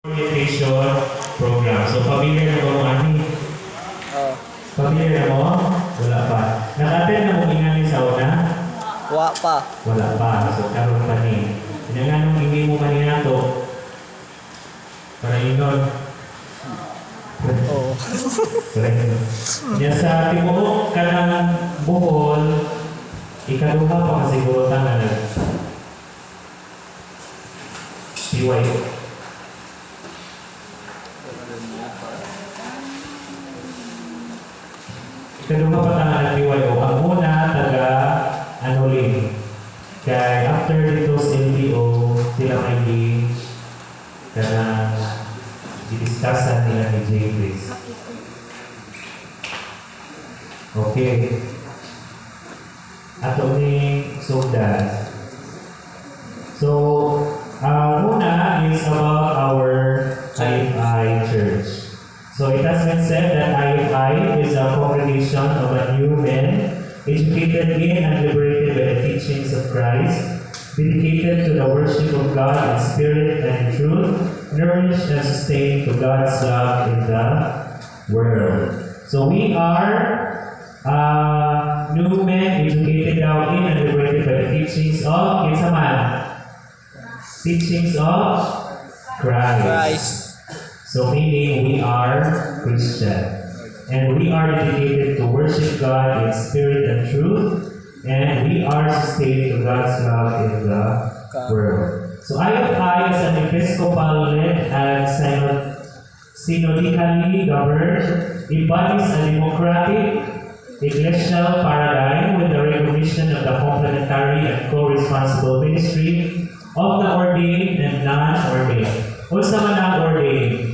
Orientation program. So, pamilya na mo, Ani? Pamilya na mo? Wala pa. Nakaten na mo ingali sa una? Wa pa. Wala pa. So, karoon pa ni. Inanganong hindi mo kanina to. Para inon. Oo. Para inon. Yan sa tibuok ka ng Bohol, ikaduha pa kasiguro tanan. BYO. Ikaduha pa tanan ng BYO. Ang una, taga Anolim. Kaya after dito sa LTO, sila may didiscussan nila ni J. Chris. Okay. Ato ni Sogdas. So, una is about our IFI church. So, it has been said that IFI is a congregation of a new men educated in and liberated by the teachings of Christ, dedicated to the worship of God in spirit and in truth, nourished and sustained to God's love in the world. So we are new men educated now in and liberated by the teachings of teachings of Christ. So meaning we are Christian. And we are dedicated to worship God in spirit and truth, and we are sustained to God's love in the world. So IFI is an Episcopal-led and synodically governed, embodies a democratic ecclesial paradigm with the recognition of the complementary and co-responsible ministry of the ordained and non-ordained. Unsa man ang ordained?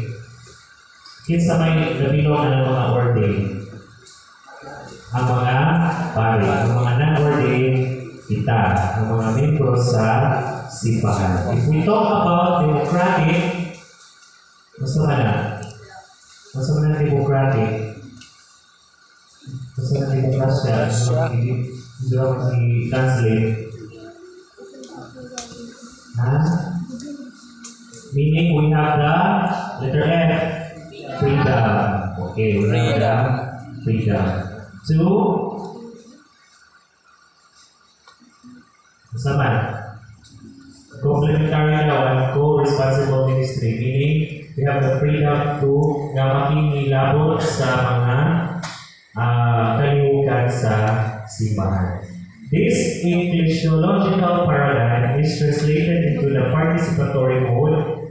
Kinsa may nabilong ng mga ordained? Ang mga pari, ang mga non-ordained, kita, ang mga membro sa sipahan. If we talk about democratic, mas naman democratic, hindi ako i-translate. Meaning we have the letter F, freedom. Okay, we have the freedom. Sama. Complementary daw and co-responsible ministry, meaning we have the freedom to makikilabot sa mga kalihukan sa simbahan. This ecclesiological paradigm is translated into the participatory mode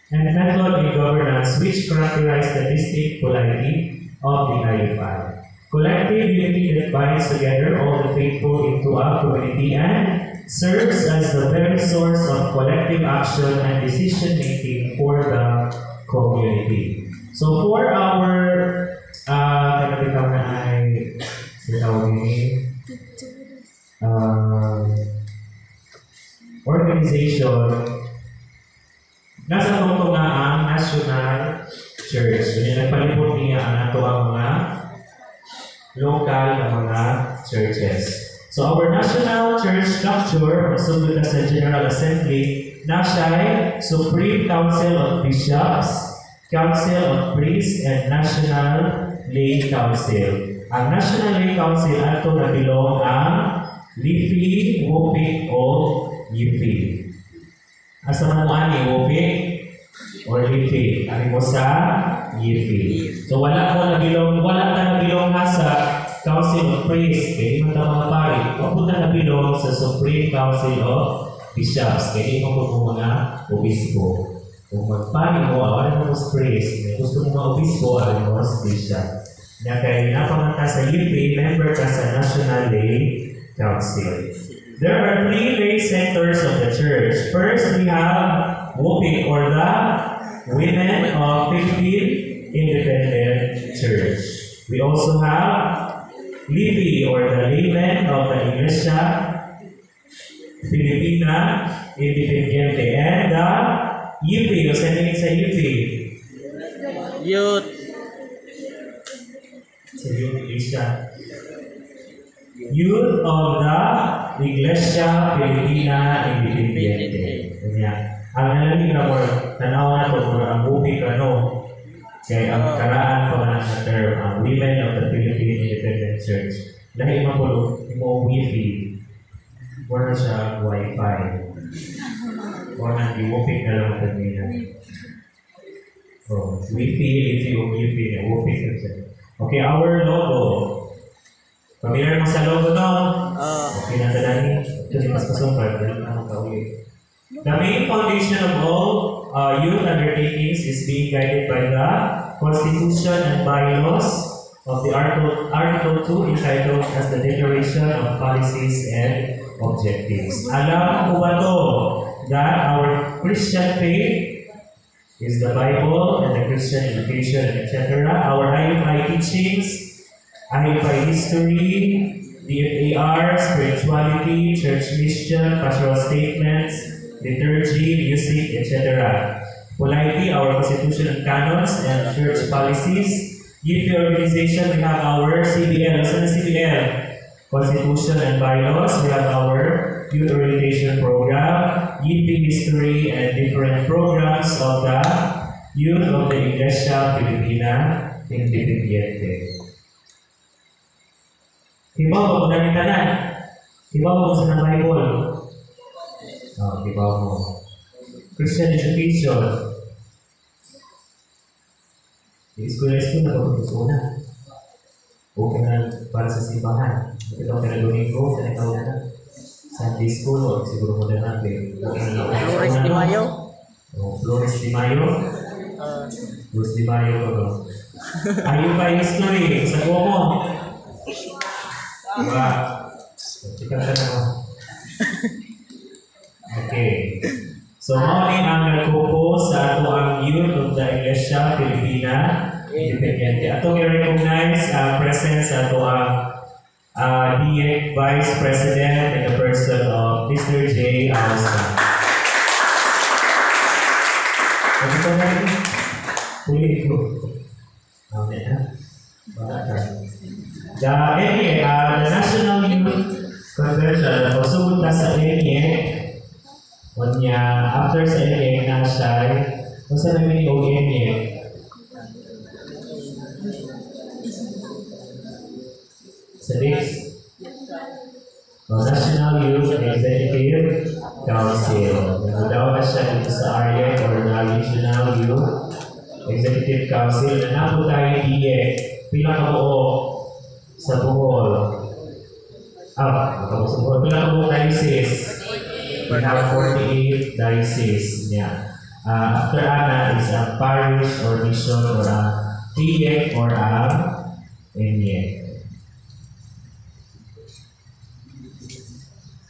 and method in governance which characterize the distinct polity of the IFI. Collective unity that binds together all the faithful into a community and serves as the very source of collective action and decision-making for the community. So for our organization, nasa tungtong na ang National Church. Ganyan, nagpalipot niya ang ato ang mga local na mga churches. So our National Church structure, sundot na sa General Assembly, nasa'y Supreme Council of Bishops, Council of Priests, and National Lay Council. Ang National Lay Council ato na bilong ang LIFI, WOPIC, o UP. Asa man mo ani, WOPIC or LIFI? Ari mo sa UP. So wala ka nabilong nga sa Council of Priests, kaya di man mga pari. Papunta nabilong sa Supreme Council of Bishops, kaya di mo po mga obispo. Kung magpari mo, awarin mo sa priest. Kung gusto mo mga obispo, awarin mo sa bishop. Kaya napamanta sa UP, member ka sa National Lay Council. There are three lay sectors of the church. First, we have WOPIC, or the Women of Philippine Independent Church. We also have LIFI, or the Laymen of the Iglesia Filipina Independiente, and the UP, o sa nilin sa UP? Youth. Sa Iglesia. Youth of the Iglesia Filipina Independiente. Ang nalalim na tanaw na to kung ang bubig ano. Kaya ang karaan pa na sa term, ang Women of the Philippine Independent Church. Dahil mapulo, mo wifi. Wala siya wifi. Wala di wupik na lang ang kanina. So, wifi, wifi o wifi, wupik na siya. Okay, our logo. Familiar mo sa logo no? Okay na talaga. Ito mas pasungkad. The main foundation of all youth undertakings is being guided by the Constitution and bylaws of the Article 2 entitled as the Declaration of Policies and Objectives. Alam ko ba to? That our Christian faith is the Bible and the Christian education, etc. Our IUPI teachings, IUPI history, DFAR, spirituality, church mission, pastoral statements, liturgy, music, etc. Polity, our constitution and canons and church policies. Youth organization, we have our CBL. What's the CBL? Constitution and bylaws. We have our youth orientation program, youth history, and different programs of the youth of the Iglesia Filipina Independiente. Diba mo na rin tanan? Diba mo sa Bible? Diba mo? Christian education. School na po na. Okay na para sa simbahan. Ito ang Domingo, sa ikaw na. Sunday school, o siguro mo na natin. Flores de Mayo? Flores de Mayo? Flores de Mayo ko no. Ayun pa history, sa buo mo. Diba? Tika ka na mo. Okay. So, mauni ang nagkupo sa ato ang youth of the Iglesia Filipina Independiente. Ato i-recognize ang presence sa ato ang DA Vice President in the person of Mr. J. Alston. Ano ito na rin? Puli ko. Amen ha? The National Youth Convention, pasugod na sa NIE. After sa NIE, na siya, kung saan namin yung NIE? Sa list. National Youth Executive Council. Nagdawa na siya dito sa ARIEC or the Regional Youth Executive Council. Nanabo tayo DIE. Pila ka buo sa Bohol. Pila ka buo diocese. We have 48 diocese. Yeah. After Ana is a parish or mission or a TIEC or a NIEC.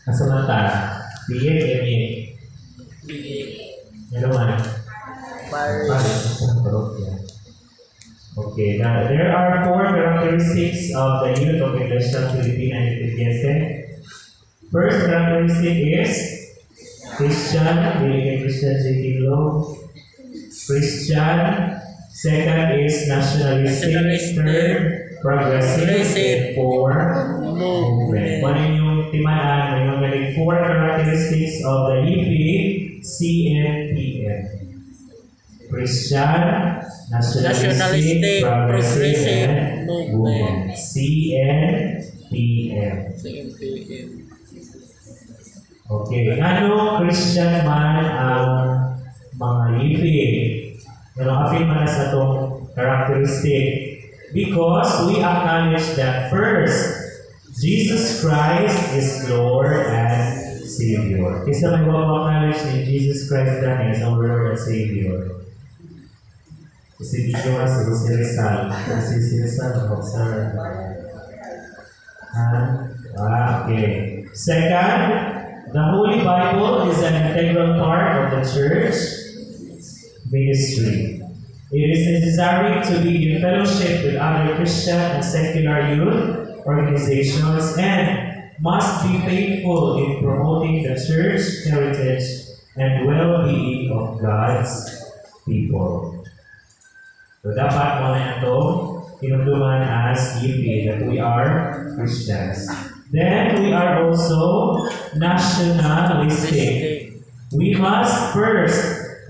Kasamanta, TIEC, NIEC. Meron man. Parish. Okay, there are 4 characteristics of the youth of Iglesia Filipina Independiente. First characteristic is Christian, being a Christian J.K. Law. Christian. Second is nationalistic. Third, progressive. And 4, movement. Kung ano yung timaan, may 4 characteristics of the EPCNPM. Christian, nationalistic, progressive, and movement. CNPM. Okay, ano Christian man ang mga living? Pero kapit man sa itong characteristic. Because we acknowledge that first, Jesus Christ is Lord and Savior. Isa may acknowledge ni Jesus Christ na as our Lord and Savior. Kasi dito nga si Rizal. Kasi si Rizal, okay. Second, the Holy Bible is an integral part of the church ministry. It is necessary to be in fellowship with other Christian and secular youth organizations and must be faithful in promoting the church heritage and well-being of God's people. So dapat mo na ito tinutulungan as EPA that we are Christians. Then we are also nationalistic. We must first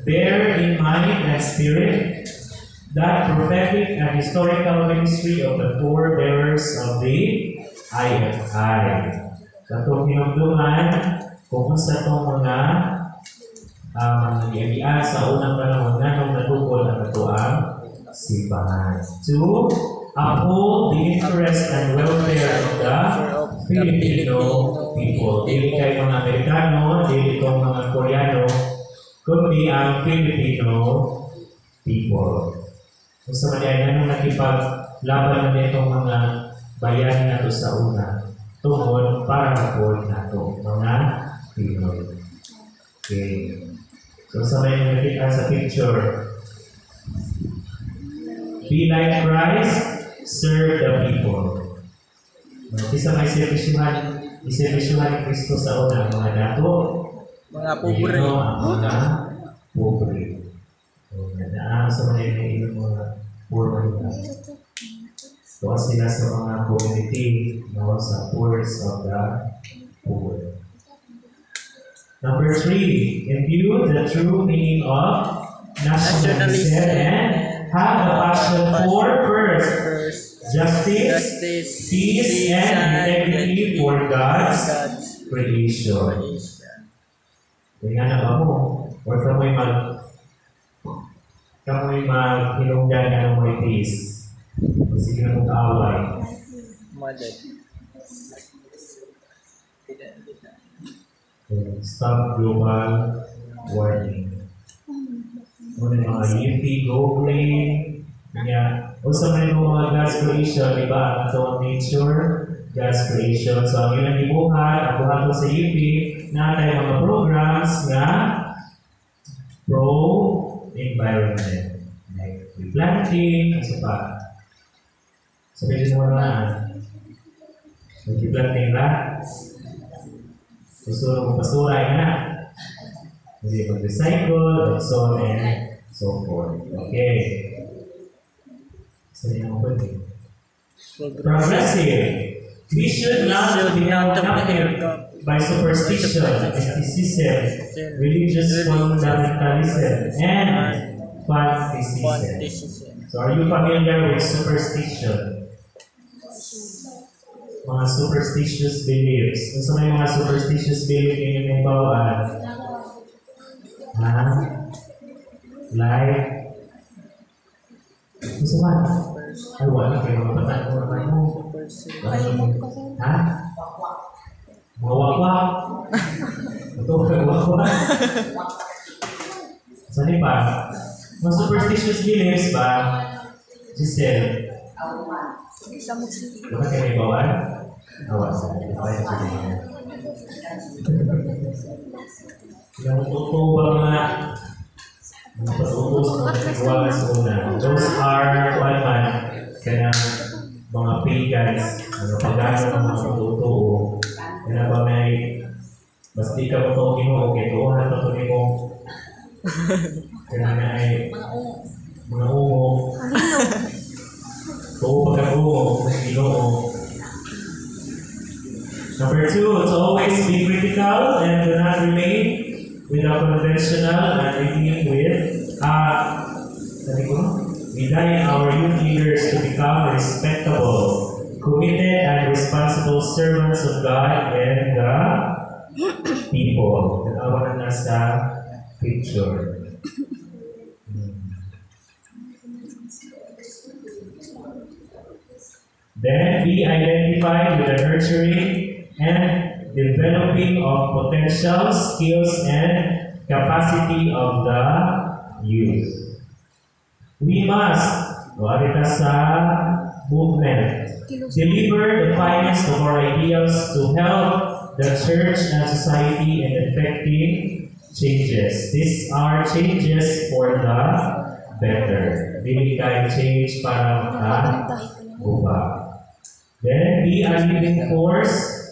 bear in mind and spirit that prophetic and historical ministry of the forebearers of the IFI. Katong hinugdungan kung sa itong mga nangyayaan sa unang panahon na nung natukol ang katuang simbahan. To uphold the interest and welfare of the Filipino people. Dili kay mga Amerikano, dili itong mga Koreano, kundi ang Filipino people. Kung sa mangyayari nung nakipaglaban na itong mga bayan na ito sa una, tungkol para mag-board na ito, mga Pinoy. Okay. So sa may nakita sa picture, be like Christ, serve the people. Isa may servisyohan ni Kristo sa una, mga dato, Mga pobre. mga pobre. So, nadaan sa mga mga pobre na. So, sila sa mga community, no, sa poors of the poor. Number 3, imbue the true meaning of nationalism and have a passion for first justice, peace, and integrity for God's creation. Kaya na ba mo? Or kamoy mag-hinungdan ka ng may peace. Sige na mong kaaway. Stop global warming. Muna yung mga UV, go green. Kaya, usa man yung mga gas creation, di ba? Ito ang nature, gas creation. So, ang ilang ibuhat, ang buhat ko sa UV, na tayo mga programs na pro-environment. Like replanting, isa pa. Sabi din mo na, replanting na, susunod mo pasuray na. Hindi mag-recycle, so on and so forth. Okay. So, yun ang pwede. Progressive. We should not be held captive by superstition, mysticism, religious fundamentalism, and fanaticism. So, are you familiar with superstition? Mga superstitious beliefs. Kung sa may mga superstitious beliefs yung may bawaan, like, kung sa man, ay wala kayo mga bata mo naman mo. Ha? Mga wakwak. Ito kayo wakwak. Saan pa? Mga superstitious beliefs ba? Giselle? Bakit kayo may bawaan? Awas. Bakit kayo may bawaan? Yung totoo ba mga patutos ng nagawa sa una? Those are kaya mga pagans, pagano ng mga totoo. Kaya ba may basta di ka mo ito ginoo, kaya doon na ito mo kaya na ay mga ungo. Oo, pagka-ungo, mga ginoo. Number 2, to always be critical and do not remain with a conventional and remain with we guide our youth leaders to become respectable, committed, and responsible servants of God and the people. Nagawa na nasa picture. Then be identified with the nurturing and developing of potential, skills, and capacity of the youth. We must, sa movement, deliver the finest of our ideals to help the church and society in effecting changes. These are changes for the better. Dili kayo change para makaguba. Then, be a living force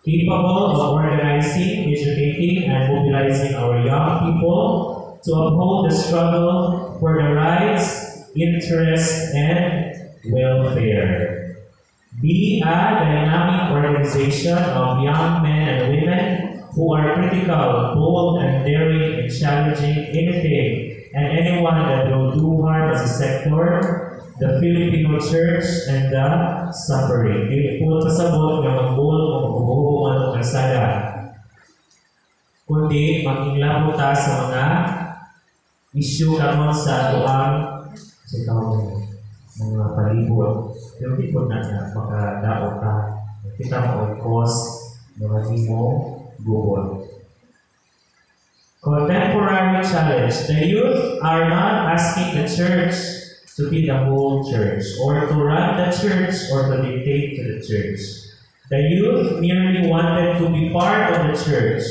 capable of organizing, educating, and mobilizing our young people to uphold the struggle for the rights, interests, and welfare. Be a dynamic organization of young men and women who are critical, bold, and daring in challenging anything and anyone that will do harm as a sector, the Filipino church, and the suffering. Dili po pasabot nga mag-bold o mag-uhuman o kalsada, kundi mag-inglabo ta sa mga issue karon sa ating mga palibot. Pero di po na makadaot ka. Kita mo ang cause mga mo Google. Contemporary challenge. The youth are not asking the church to be the whole church, or to run the church, or to dictate to the church. The youth merely wanted to be part of the church,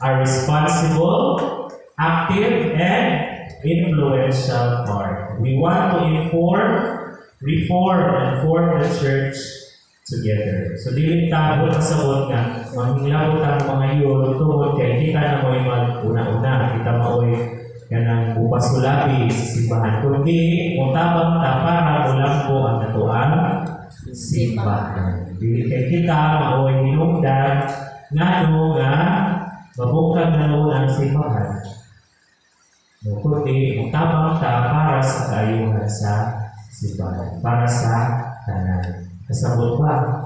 are responsible, active, and influential part. We want to reform, and form the church together. So, dili tabo kasabot nga, manglabo ta mga yun, tungod kay kita na mo'y mag-una-una, kita mo'y kanang upasulabi sa simbahan. Kundi, mutabang ta para mulambo ang natuang simbahan. Dili kay kita mo'y hinungdan, nga mabukag na noon ang simbahan. Kundi, mutabang ta para sa kaayuhan sa simbahan, para sa tanan. Kasabot pa.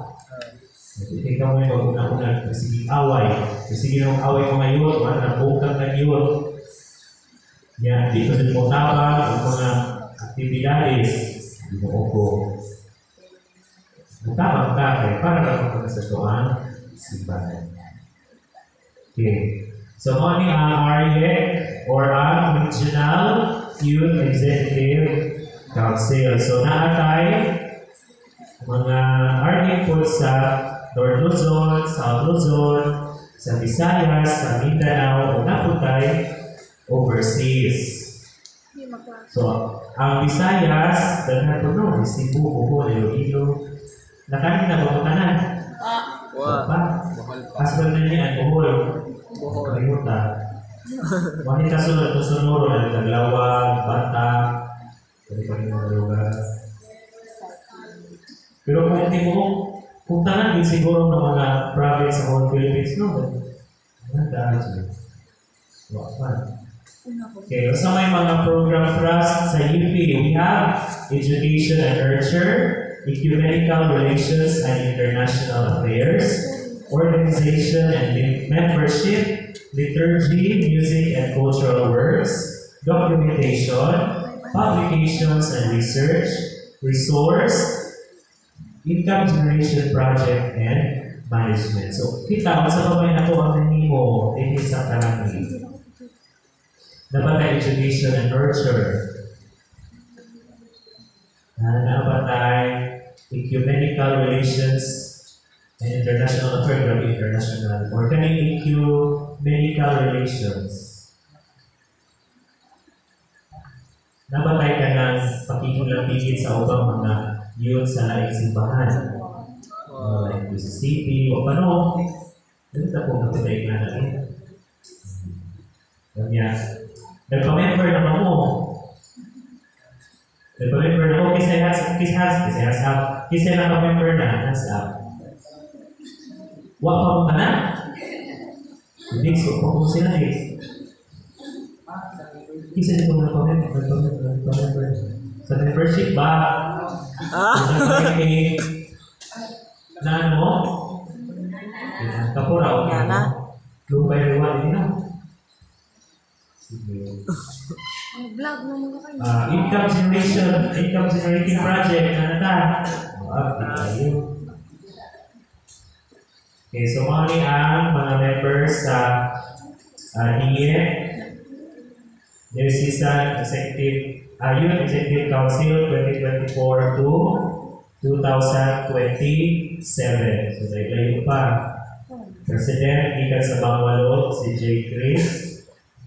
Hindi ka mo yung mag-una-una. Sige away. Sige nung away mo ngayon. Nabukang na yun. Yan. Dito din mo tabang ang mga aktibidades. Hindi mo upo. Mutabang ka kay para lang mo sa tuwang simbahan. Okay. So, ano ang REC or ang Regional Youth Executive Council. So, naatay mga REC po sa North Luzon, South Luzon, sa Visayas, sa Mindanao, o naputay overseas. So, ang Visayas, dahil po no, Cebu, Bohol, Iloilo, nakanin na ba makanan? Kasbal na niya, Bohol. Kalimutan. Wanita sunod, Sonoro, Naglawag, Bata, dari mga lugar. Pero kung tangan din siguro ng mga province sa whole Philippines, no? Nandaan siya. Okay, so may mga program trust sa UP. We have Education and Nurture, Ecumenical Relations and International Affairs, Organization and Membership, Liturgy, Music and Cultural Works, Documentation, Publications and Research, Resource, Income Generation Project, and Management. So, kita, sa pamay na po ang nanimo, hindi sa karami. Nabatay Education and Nurture. Nabatay Ecumenical Relations and International Affairs, International. Or kaning Ecumenical Relations. Nabatay ka ng pakikilapigit sa ubang mga yun sa laing simbahan. Like Mississippi o paano. Ganito po kapitay na natin. Kanya, nagpa-member naman mo. Nagpa-member na mo. Kisay naka-member na. Nasa up. Wak pa mo ka na? Hindi, so pa mo sila eh. Kisay nito nagpa-member. Sa membership ba? Na ano? Kapura o Yan na. Lumpay Rewa din na. Sige. Vlog na muna kayo. Income generating project na nata. Okay, so mga ang mga members sa DIE, Diocesan Executive Youth Executive Council 2024 to 2027. So, naglayo pa. President, ikan sa Bangwalo, si J. Chris.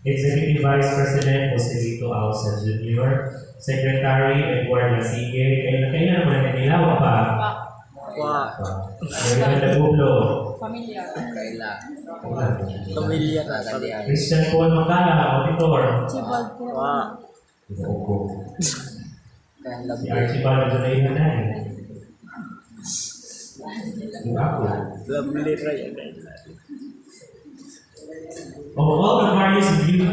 Executive Vice President, si Vito Ausa Jr. Secretary, Edward Lasige. Kailan naman na nilawa pa? Meron na Gublo. Familiar. Pamilya na. Christian Paul Magala, Auditor. Chibald po. Si Archibald Jonay na eh. Yung ako. Lovely Ryan. Of all the various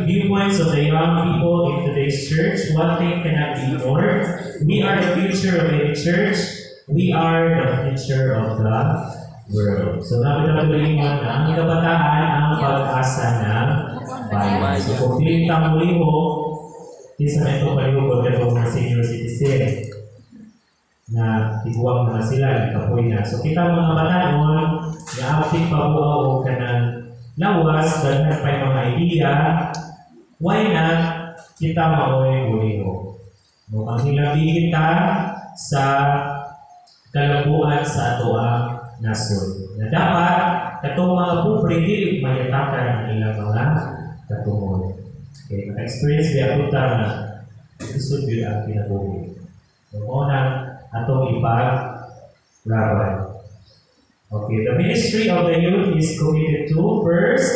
viewpoints of the young people in today's church, one thing cannot be ignored. We are the future of the church. We are the future of the world. So, napituloy mo na ang kabataan ang pag-asa ng bayan. So, kung piling muli mo, isa na ito palihog o mga senior citizen na tiguang na sila, ikapoy na. So, kita mga bataon, na-active pa buhaw o kanang lawas, dahil pa yung mga idea, why not kita maoy uliho? No, ang hilabi kita sa kalabuan sa ato ang nasod. Na dapat, katong mga pupre, dili mayatakan ang ilang mga katungod. Okay, naka-experience niya punta na susod yun ang pinabuhi. So, unang atong ipag-laban. Okay, the ministry of the youth is committed to, first,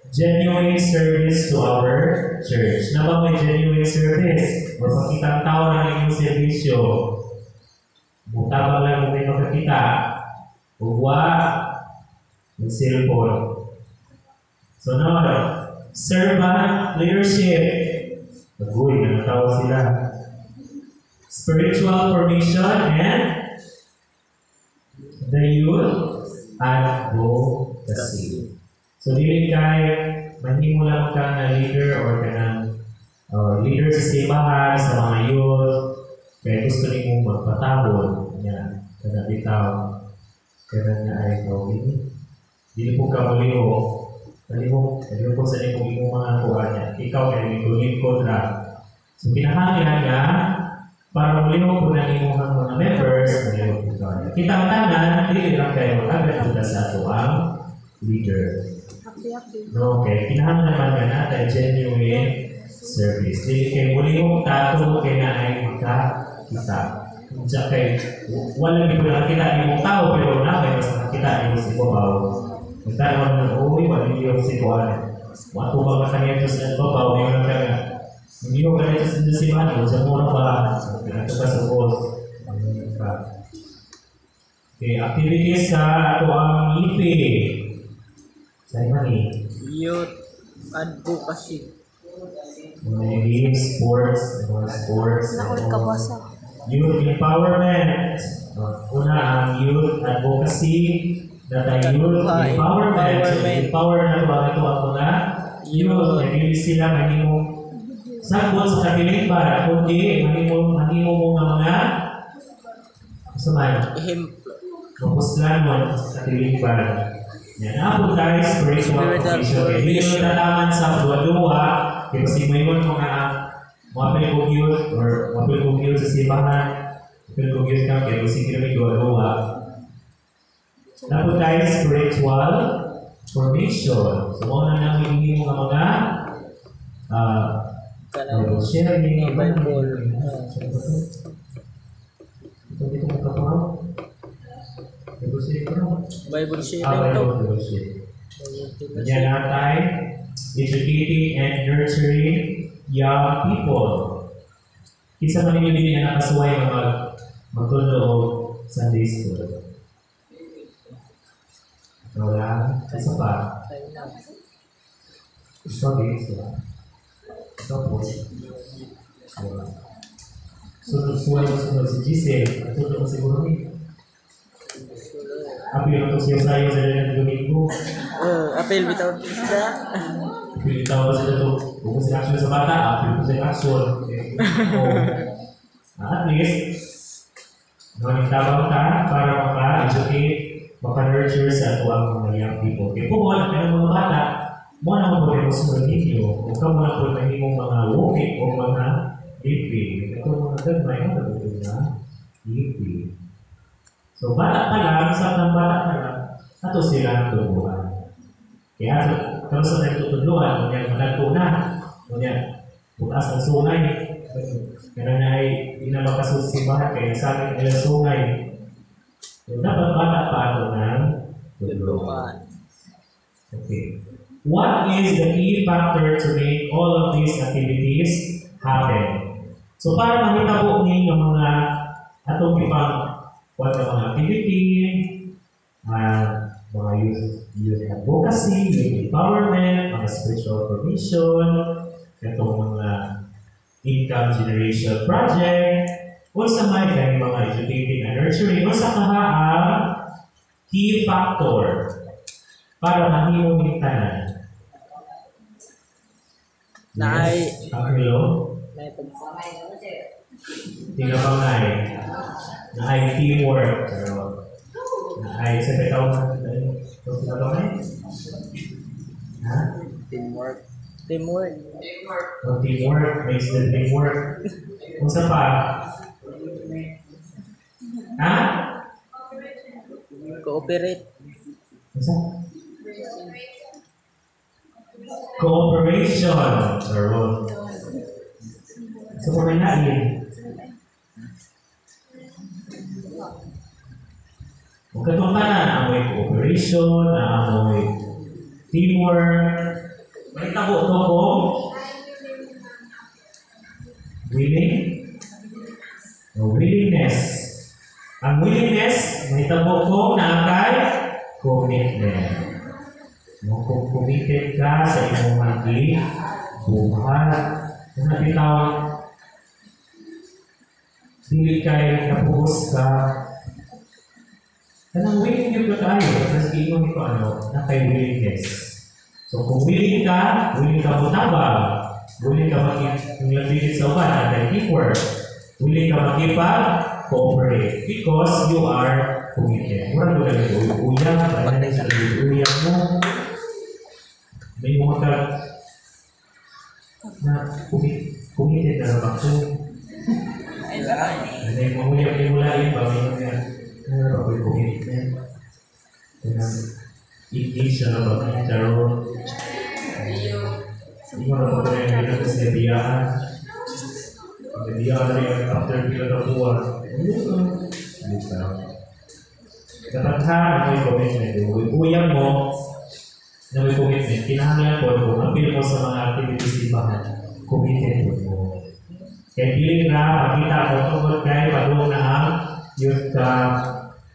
genuine service to our church. Na ba may genuine service? O pakitang tao na inyong servisyo. Butabang lang kung may makakita. Ugwa, ng cellphone. So now, servant leadership. Naguwi, natawa sila. Spiritual formation and the youth advocacy. So, dili kay mahimo lang ka na leader or kanang leader sa simbahan, sa mga youth, kaya gusto ni mong magpatawon niya, kada bitaw, kada na ay gawin. Dili po ka maliho, maliho po sa inyo mga kuha niya. Ikaw kaya lingkod na. So, kinahanglan nga, para maliho po na inyong mga members, maliho po ka. Kita ang tanan, hindi lang kayo magagad po sa ato ang leader. Okay, kinahanglan naman nga natin genuine service. Hindi kayo maliho tato kaya na ay magkakita. Diyan kayo, wala hindi po nakakita yung tao, pero na kayo mas nakakita yung si Babaw. Magtanong na, uy, wala yung si Kuan. Wato ba makanya ito sa Babaw, may mga kaya. Hindi ko ganito sa simano, sa muna ba? Ito ka sa boss. Okay, activities sa ito ang IPE. Sa imani. Youth advocacy. Mga games, sports. Nakul ka ba sa? Youth empowerment. Una ang youth advocacy. Data youth empowerment. So, empower na ito ako na youth. Nagili sila manimong sabot sa kapiling ba, kundi manimo mo nga mga kasaman. Mapuslan mo sa kapiling ba. Yan, ako tayo spiritual condition. Hindi nyo nalaman sa duwa-duwa, kasi may mga mapil kong youth or mapil kong youth sa simbahan, mapil kong youth ka, kaya kasi kami duwa-duwa. Ako tayo spiritual formation. So, muna namin hindi mga Bible sharing, Bible. Ito mo kapag Bible sharing ko. Bible sharing to. Bible sharing. Yan natin, educating and nurturing young people. Isa man yung hindi na nakasuway na magtulog Sunday school. Wala, isa pa. Sorry, isa. Tapos, sunod si Giselle, at sunod ko siguro ni. Apil ito siya sa'yo sa dalang Domingo. Apil bitaw isda. Apil bitaw sila ito. Kung sila action sa bata, apil ko sila action. At least, tabang ka para maka-educate, maka-nurture sa ito ang mga young people. Kaya kung wala ka ng mga bata, mo na mo po sa ninyo, o ka mo na po na yung mga walking o mga living. Ito mga gagmay mo na po na living. So, bata pa lang, sa ng bata pa lang, ato sila ang tubuhan. Kaya, kung sa nagtutudluhan, kung yan managpo na, kung yan, putas ng sungay, kaya na ay inamakasimbahan, kaya sa akin nila sungay. So, dapat bata pa ato ng tudluhan. Okay. What is the key factor to make all of these activities happen? So, para makita po ninyo mga atong ipang mga activity, mga youth advocacy, youth empowerment, mga spiritual provision, itong mga income generation project, unsa may kay mga educating and nurturing, unsa kaha ang key factor para mahimo ning tanan. Naay. Hello? Tingnan ba nga naay teamwork. Pero, naay sa tao na ha? Teamwork. Teamwork. Teamwork makes the teamwork. Kung sa pa? Ha? Cooperate. Kung sa? Cooperation. Karon. So, kung may nain. Kung katong na amoy cooperation, amoy teamwork, may tabo to kung willingness. Ang willingness, may tabo kung naakay commitment. Kung committed ka sa imong mga buhat, kung nabitaw, dili kay napuhos ka, kanang willing yung ka tayo, kasi ingon ito nakay willingness. So kung willing ka butabang, willing ka magiging sa uban, at teamwork, willing ka makipag-cooperate because you are committed. Murang mo lang ito, uyang, parang na sa uyang mo. May mga ka na committed na naman ito. May mga uyang yung mulain ba, may mga may commitment. Engage na ba ang karoon? Hindi mo na po rin yung ito sa biyaan. Biyaan na rin after bila na buwan. Dapat ha, may commitment. Uyang mo na may commitment. Kinahanglan po kung apil mo sa mga activities di bahan. Committed mo. Kaya piling na, makita ko tungkol kayo, padung na ang youth ka,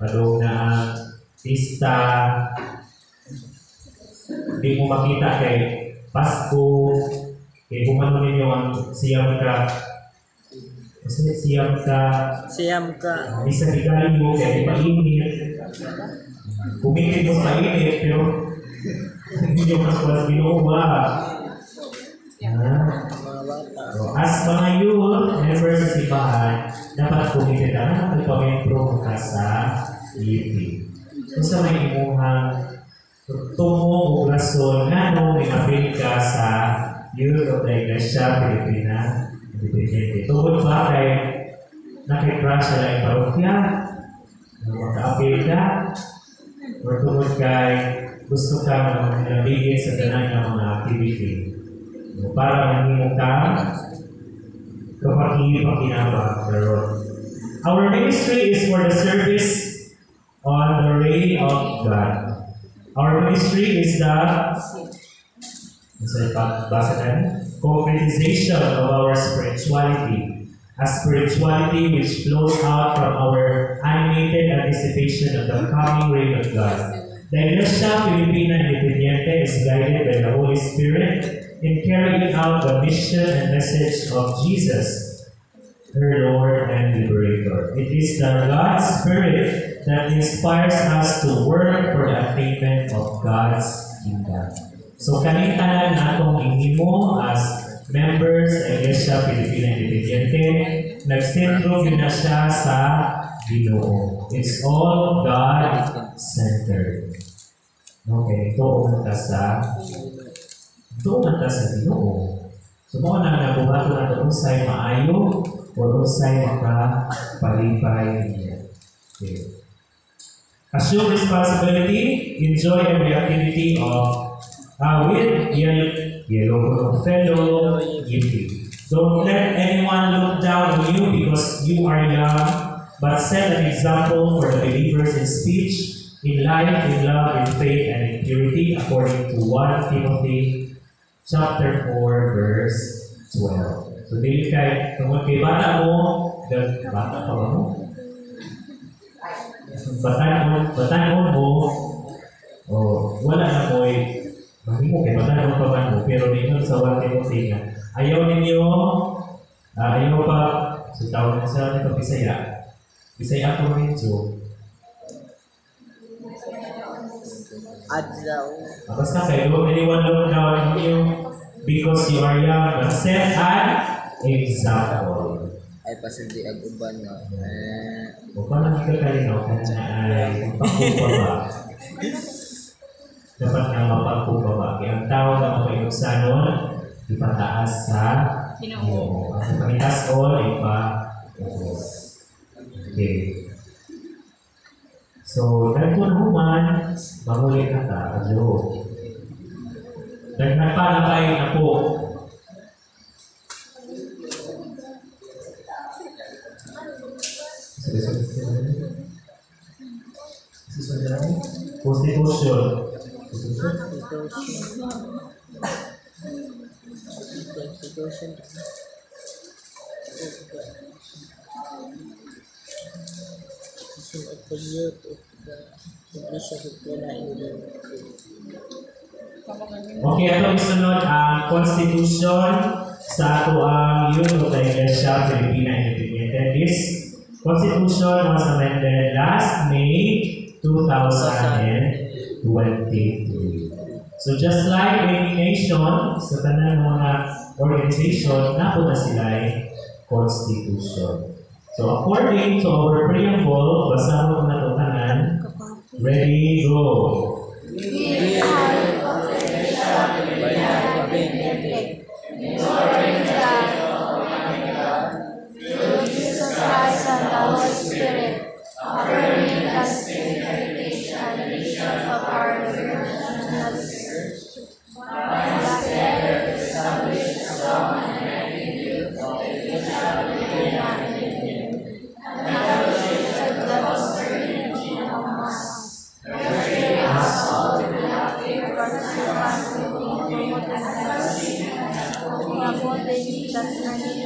padung na ang pista. Hindi mo makita kay Pasko, kay bumano ninyo ang siyam ka. Kasi siyam ka. Bisa higaling mo kaya ipainit. Kumikit mo sa init, pero hindi nyo mas binuwa. As mga youth, members sa ibahan, dapat kumikit ka na magpapag-improve ka sa living. Kung sa may imuhang tungo o rason nga may apil ka sa Youth of the Iglesia Pilipina Independiente. Tungkol ba kay nakikrush sa lang parokya, maka-apil ka, o tungkol kay gusto ka nabigay sa tanan ng mga activity para mahimo ka kapag-ipakinabang karon. Our ministry is for the service on the reign of God. Our ministry is the concretization of our spirituality, a spirituality which flows out from our animated anticipation of the coming reign of God. The Iglesia Pilipina Independiente is guided by the Holy Spirit in carrying out the mission and message of Jesus, her Lord and Liberator. It is the God's Spirit that inspires us to work for the attainment of God's kingdom. So kanitanan natong inimo as members sa Iglesia Pilipina Independiente, nag-sentro yun na siya sa Ginoo. It's all God-centered. Okay, tuon ta sa Ginoo. So mo na nabuhato na ito unsay maayo o unsay makapalipay niya. Okay. Assume responsibility, enjoy every activity of with yellow fellow giving. Don't let anyone look down on you because you are young, but set an example for the believers in speech, in life, in love, in faith, and in purity, according to 1 Timothy chapter 4, verse 12. So, dili kay bata mo, bata pa mo? Batanon mo, O, wala na mo mahimo kay matanong pa man mo, pero ninyo sa 1 Timothy nga, ayaw ninyo, ayaw pa, so tawag na sa nito, Bisaya ko rin, so, Adlaw. basta kayo, anyone look down on you because you are young, but set an example. Ay pasindi ag uban nga. O paano ka kalinaw ka na ay magpagpapaba? Dapat nga mapagpapaba. Kaya ang tao na mapayugsanon, ipataas sa Ginoo. Ang pagitason, ipataas. Okay. So, dahil human, mahuli ka ta, adyo. Dahil nagpalakay na po. Constitution. Constitution. Of the youth of the English of the Okay, ito isunod ang Constitution sa ato ang Youth of the Iglesia Filipina Independiente. This Constitution was amended last May 2023. So just like any nation, sa tanan ng mga organization, napo na sila ay Constitution. So according to our preamble, basa mo na ito tanan. Ready, go! Jesus Christ and the Holy Spirit, affirming the spirit heritage and mission of our national church, and together to establish a strong and active youth of the Iglesia Filipina Independiente, and fellowship with the prosperity among us, nurturing us all to be active participants in promoting the fellowship promoting the tradition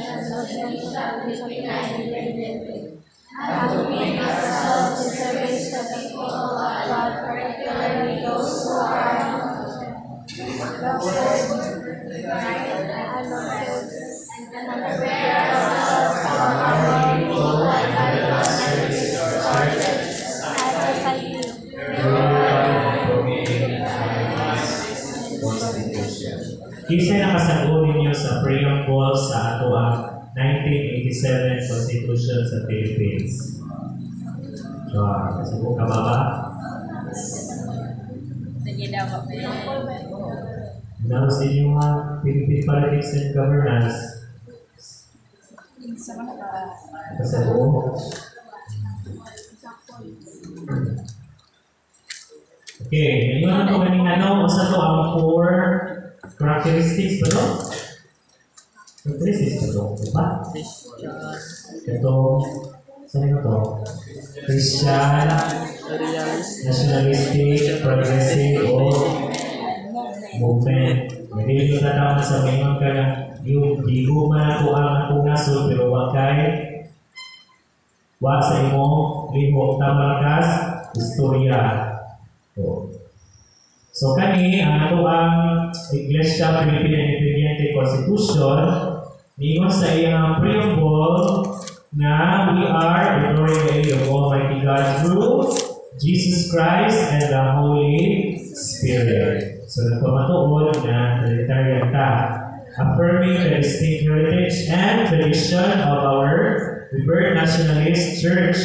and social independency, and to make ourselves in service to the people of God, particularly those who are and prepare ourselves for our role and service to our church and society. Kisay nakasagot ninyo sa preamble sa ato ang 1987 Constitution sa Philippines. So, kasagot ka ba ba? Sige daw po. Now sa inyo nga Philippine Politics and Governance. Kasagot. Okay, ngayon na po kanina no, sa to ang 4 characteristics ba no? Characteristics ba to? Diba? Ito, saan ito to? Christian, nationalistic, progressive, o movement. Hindi nyo tanaw sa mayroon ka na yung digo man ako ang akong nasod, pero wag kay wag sa imong lihok tamarkas, istorya. So kani ang ato ang Iglesia Filipina Independiente Constitution niyon sa iyang preamble na we are adoring the aid of Almighty God through Jesus Christ and the Holy Spirit. So nagpamatuod na Trinitarian ta, affirming the distinct heritage and tradition of our revered nationalist church,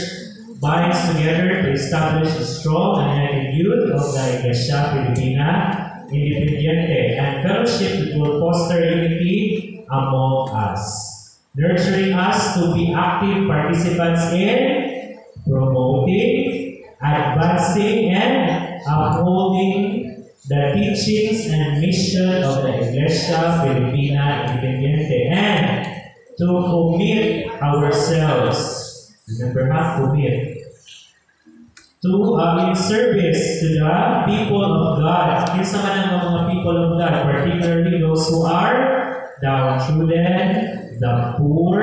binds together to establish a strong and active youth of the Iglesia Filipina Independiente and fellowship that will foster unity among us, nurturing us to be active participants in promoting, advancing, and upholding the teachings and mission of the Iglesia Filipina Independiente, and to commit ourselves. Remember, not commit. To in service to the people of God. Kinsa man ang mga people of God, particularly those who are downtrodden, the poor,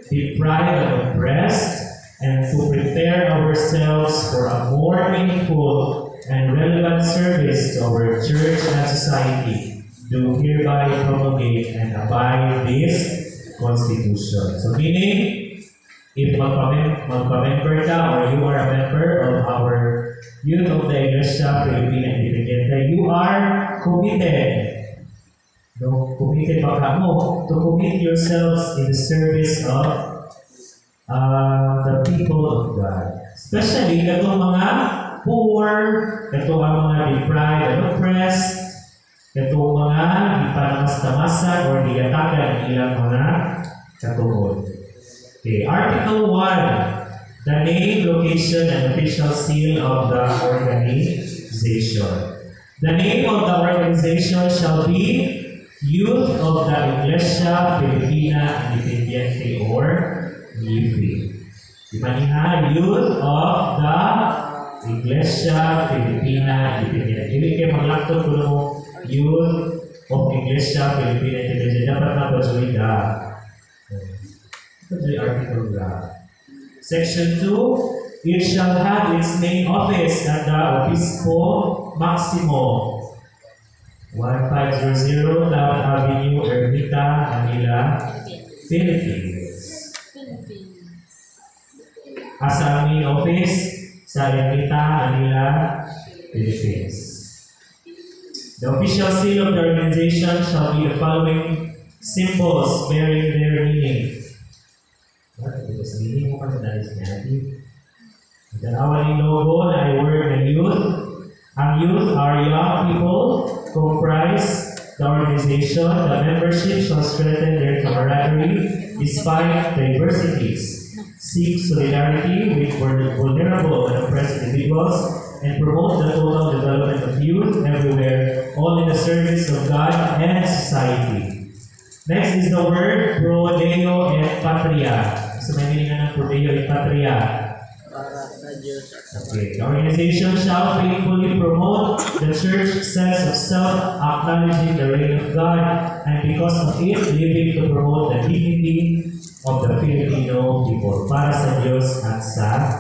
deprived and oppressed, and to prepare ourselves for a more meaningful and relevant service to our church and society, do hereby promulgate and abide this Constitution. So meaning, if magpa-member ka or you are a member of our Youth of the Iglesia Filipina Independiente, you are committed. No, committed pa ka mo to commit yourselves in the service of the people of God. Especially katong mga poor, katong mga deprived and oppressed, katong mga ipanamas-tamasan or diatakan ang ilang mga katungod. Okay, Article 1, the name, location, and official seal of the organization. The name of the organization shall be Youth of the Iglesia Filipina Independiente or YIFI. Dimaniha, Youth of the Iglesia Filipina Independiente. Hindi kayo maglakto ko ng Youth of Iglesia Filipina Independiente. Dapat na ba Julia? Ito yung article nga. Section 2, it shall have its main office at the Obispo Maximo, 1500 Taft Avenue, Ermita, Manila, Philippines. As ang main office sa Ermita, Manila, Philippines. The official seal of the organization shall be the following symbols bearing their meaning. What is the meaning mo kasi dahil sinabi? Ang awaling logo na i-word ng youth. Ang youth are young people comprise the organization. The membership shall strengthen their camaraderie despite diversities, seek solidarity with vulnerable and oppressed individuals, and promote the total development of youth everywhere, all in the service of God and society. Next is the word pro Deo et Patria. So may meaning ng pro Deo et Patria. Para sa Diyos at sa Okay, the organization shall faithfully promote the church sense of self, acknowledging the reign of God, and because of it, living to promote the dignity of the Filipino people. Para sa Diyos at sa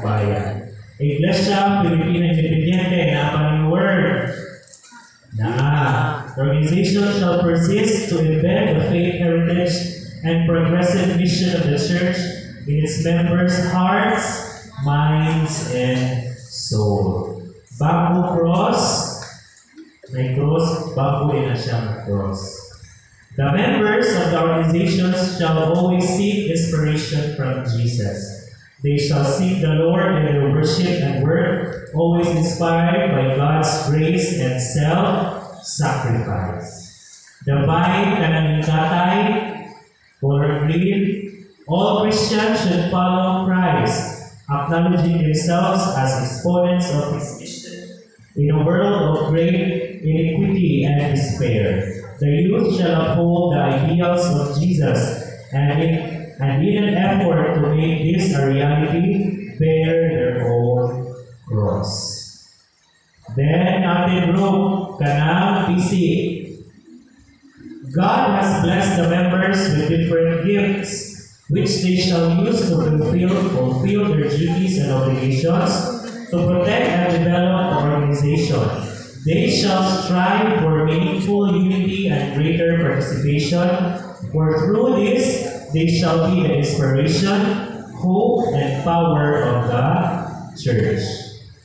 bayan. Iglesia Filipina Independiente, na ang word. The organization shall persist to embed the faith heritage and progressive mission of the church in its members' hearts, minds, and soul. Bago cross, may cross, bago ina siyang cross. The members of the organizations shall always seek inspiration from Jesus. They shall seek the Lord in their worship and work, always inspired by God's grace and self-sacrifice. The vine kanang katay, color green, all Christians should follow Christ, acknowledging themselves as exponents of His mission in a world of great iniquity and despair. The youth shall uphold the ideals of Jesus and in an effort to make this a reality, bear their own cross. Then, natin group, kanang PC. God has blessed the members with different gifts, which they shall use to fulfill their duties and obligations, to protect and develop the organization. They shall strive for meaningful unity and greater participation, for through this, they shall be the inspiration, hope, and power of the church.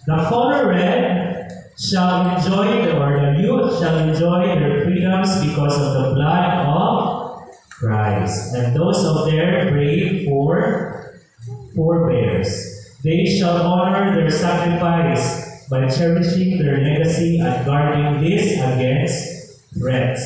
The color red shall enjoy, or the youth shall enjoy their freedoms because of the blood of Christ, and those of their brave forebears. They shall honor their sacrifice by cherishing their legacy and guarding this against threats.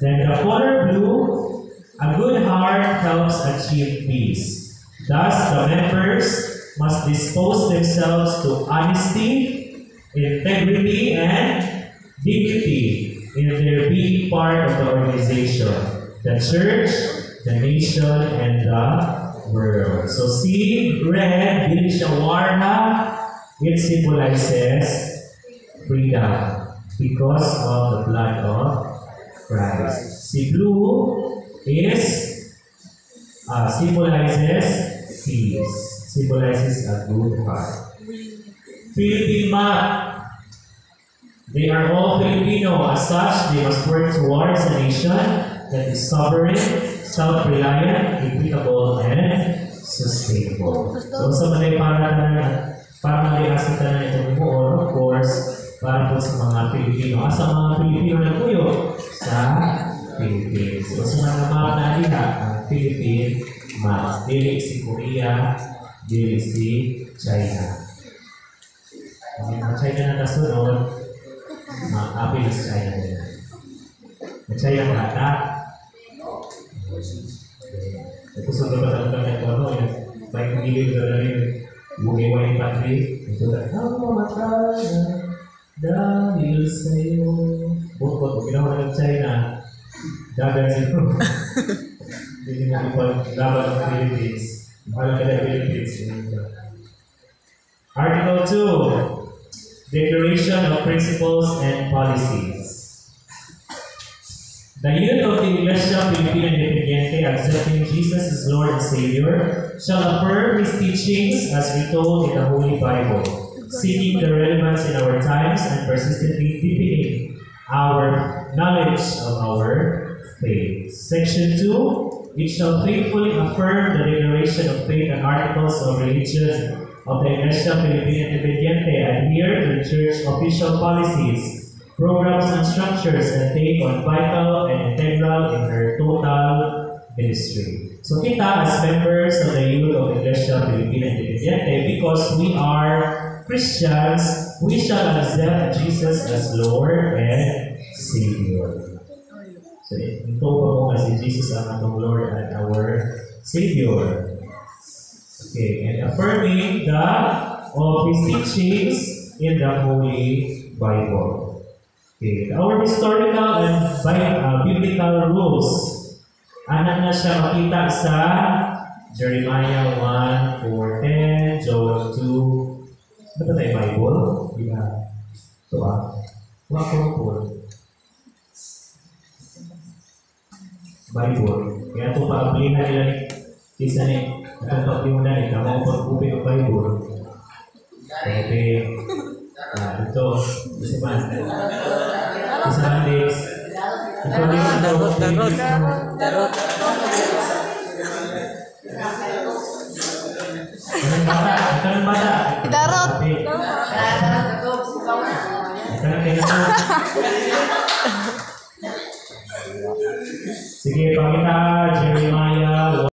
Then the color blue, a good heart helps achieve peace. Thus, the members must dispose themselves to honesty, integrity, and dignity in their being part of the organization, the church, the nation, and the world. So see, red, dili siya warna, it symbolizes freedom because of the blood of Christ. See, blue symbolizes peace, symbolizes a good heart. Philippine map, They are all Filipino. As such, they must work towards a nation that is sovereign, self-reliant, equitable, and sustainable. So, sa malay para malihasan ka na itong buo, of course, para po sa mga Pilipino. Sa mga Pilipino na puyo sa Philippines. So, sa mga naliha, ang Philippine mas. Dili si Korea, dili si China. Ang China na kasunod, happy na sa China din. Ang China na ata. Ito sa dapat ang ito, ano, baik pagiging na rin, buhay country, ito na, matay na, dahil sa'yo. Bukod, ginawa ng China, dagan sa'yo. Hindi mo ipag-laban ng Philippines. Mahal ka na Philippines. Article 2, Declaration of Principles and Policies. The youth of the Iglesia Filipina Independiente, accepting Jesus as Lord and Savior, shall affirm His teachings as retold in the Holy Bible, seeking the relevance in our times and persistently deepening our knowledge of our faith. Section 2, it shall faithfully affirm the declaration of faith and articles of religion of the Iglesia Filipina Independiente, adhere to the Church official policies, programs and structures, and take on vital and integral in her total ministry. So kita as members of the youth of the Iglesia Filipina Independiente, because we are Christians, we shall accept Jesus as Lord and Savior. So ito pa mo kasi Jesus ang atong Lord and our Savior. Okay, and affirming of His teachings in the Holy Bible. Okay, our historical and biblical rules. Anak na siya makita sa Jeremiah 1:4-10, Joel 2. Ano ba tayo Bible? Diba? Ito Bible. Kaya ito pa-ablihan nila ni isa ni itong pag-iunan ni tama ko pag-ubi ng Bible. Okay. Ito. Isa man. Isa man days. Ito din ang darot. Anong bata? Darot. Sige, pakita Jeremiah